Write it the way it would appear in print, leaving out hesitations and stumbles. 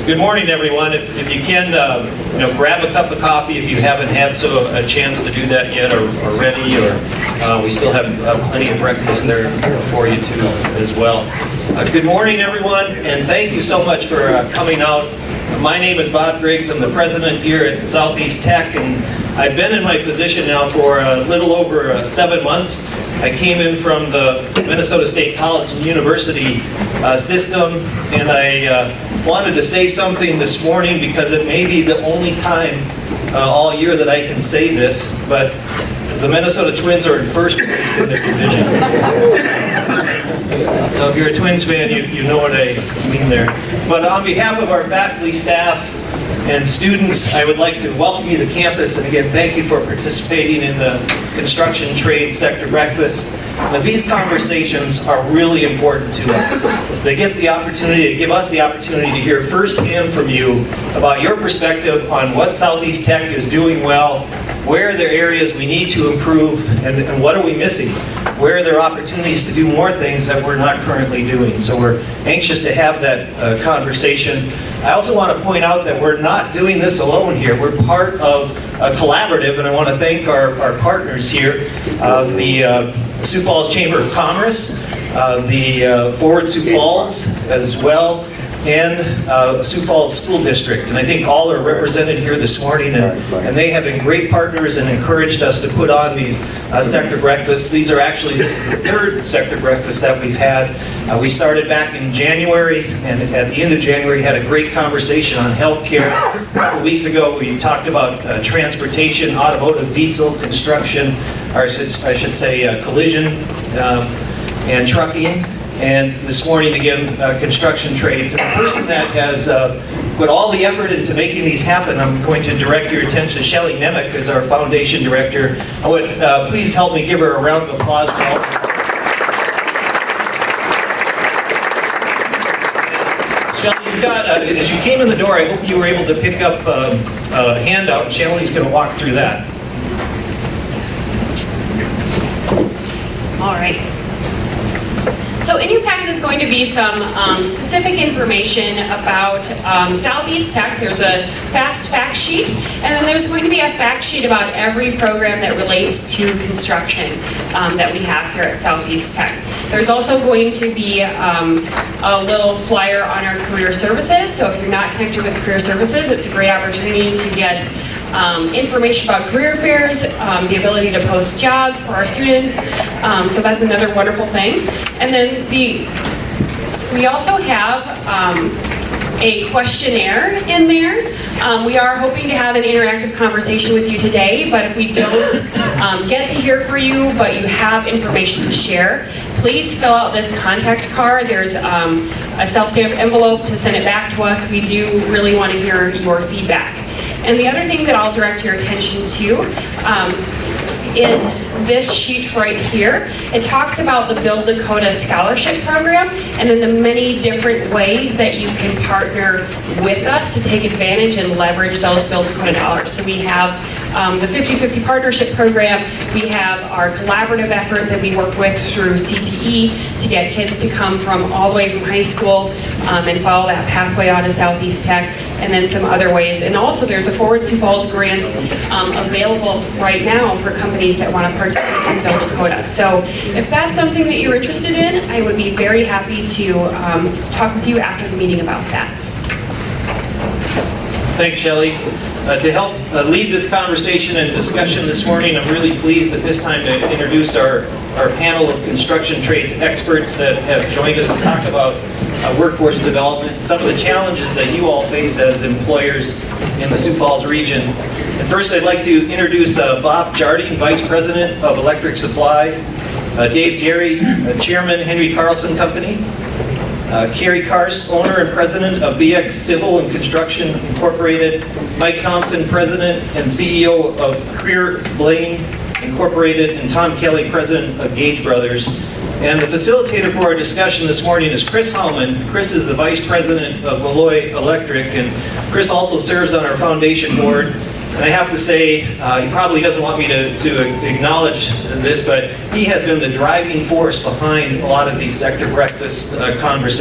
Good morning, everyone. If you can, grab a cup of coffee if you haven't had a chance to do that yet, or ready, or we still have plenty of breakfast there for you too as well. Good morning, everyone, and thank you so much for coming out. My name is Bob Griggs. I'm the president here at Southeast Tech, and I've been in my position now for a little over 7 months. I came in from the Minnesota State College and University system, and I wanted to say something this morning because it may be the only time all year that I can say this, but the Minnesota Twins are in first place in the division. So if you're a Twins fan, you know what I mean there. But on behalf of our faculty, staff, and students, I would like to welcome you to campus, and again, thank you for participating in the construction trade sector breakfast. Now, these conversations are really important to us. They give us the opportunity to hear firsthand from you about your perspective on what Southeast Tech is doing well, where are there areas we need to improve, and what are we missing? Where are there opportunities to do more things that we're not currently doing? So we're anxious to have that conversation. I also want to point out that we're not doing this alone here. We're part of a collaborative, and I want to thank our partners here, the Sioux Falls Chamber of Commerce, the Forward Sioux Falls as well, and Sioux Falls School District. And I think all are represented here this morning, and they have been great partners and encouraged us to put on these sector breakfasts. This is the third sector breakfast that we've had. We started back in January, and at the end of January had a great conversation on healthcare. A couple weeks ago we talked about transportation, automotive, diesel, construction, or I should say collision and trucking. And this morning, again, construction trades. And the person that has put all the effort into making these happen, I'm going to direct your attention to Shelly Nemec, as our foundation director. I would please help me give her a round of applause. Shelly, you've got, as you came in the door, I hope you were able to pick up a handout, and Shelly's going to walk through that. All right. So in your packet is going to be some specific information about Southeast Tech. There's a fast fact sheet, and then there's going to be a fact sheet about every program that relates to construction that we have here at Southeast Tech. There's also going to be a little flyer on our career services. So if you're not connected with career services, it's a great opportunity to get information about career fairs, the ability to post jobs for our students. So that's another wonderful thing. And then we also have a questionnaire in there. We are hoping to have an interactive conversation with you today, but if we don't get to hear from you, but you have information to share, please fill out this contact card. There's a self-stamped envelope to send it back to us. We do really want to hear your feedback. And the other thing that I'll direct your attention to is this sheet right here. It talks about the Build Dakota Scholarship Program and then the many different ways that you can partner with us to take advantage and leverage those Build Dakota dollars. So we have the 50-50 Partnership Program. We have our collaborative effort that we work with through CTE to get kids to come from all the way from high school and follow that pathway on to Southeast Tech, and then some other ways. And also there's a Forward Sioux Falls grant available right now for companies that want to participate in Build Dakota. So if that's something that you're interested in, I would be very happy to talk with you after the meeting about that. Thanks, Shelly. To help lead this conversation and discussion this morning, I'm really pleased at this time to introduce our panel of construction trades experts that have joined us to talk about workforce development, some of the challenges that you all face as employers in the Sioux Falls region. And first, I'd like to introduce Bob Jardine, Vice President of Electric Supply, Dave Jerry, Chairman, Henry Carlson Company, Carrie Karst, owner and president of BX Civil and Construction Incorporated, Mike Thompson, president and CEO of Career Blaine Incorporated, and Tom Kelly, president of Gage Brothers. And the facilitator for our discussion this morning is Chris Hallman. Chris is the vice president of Malloy Electric, and Chris also serves on our foundation board. And I have to say, he probably doesn't want me to acknowledge this, but he has been the driving force behind a lot of these sector breakfast conversations.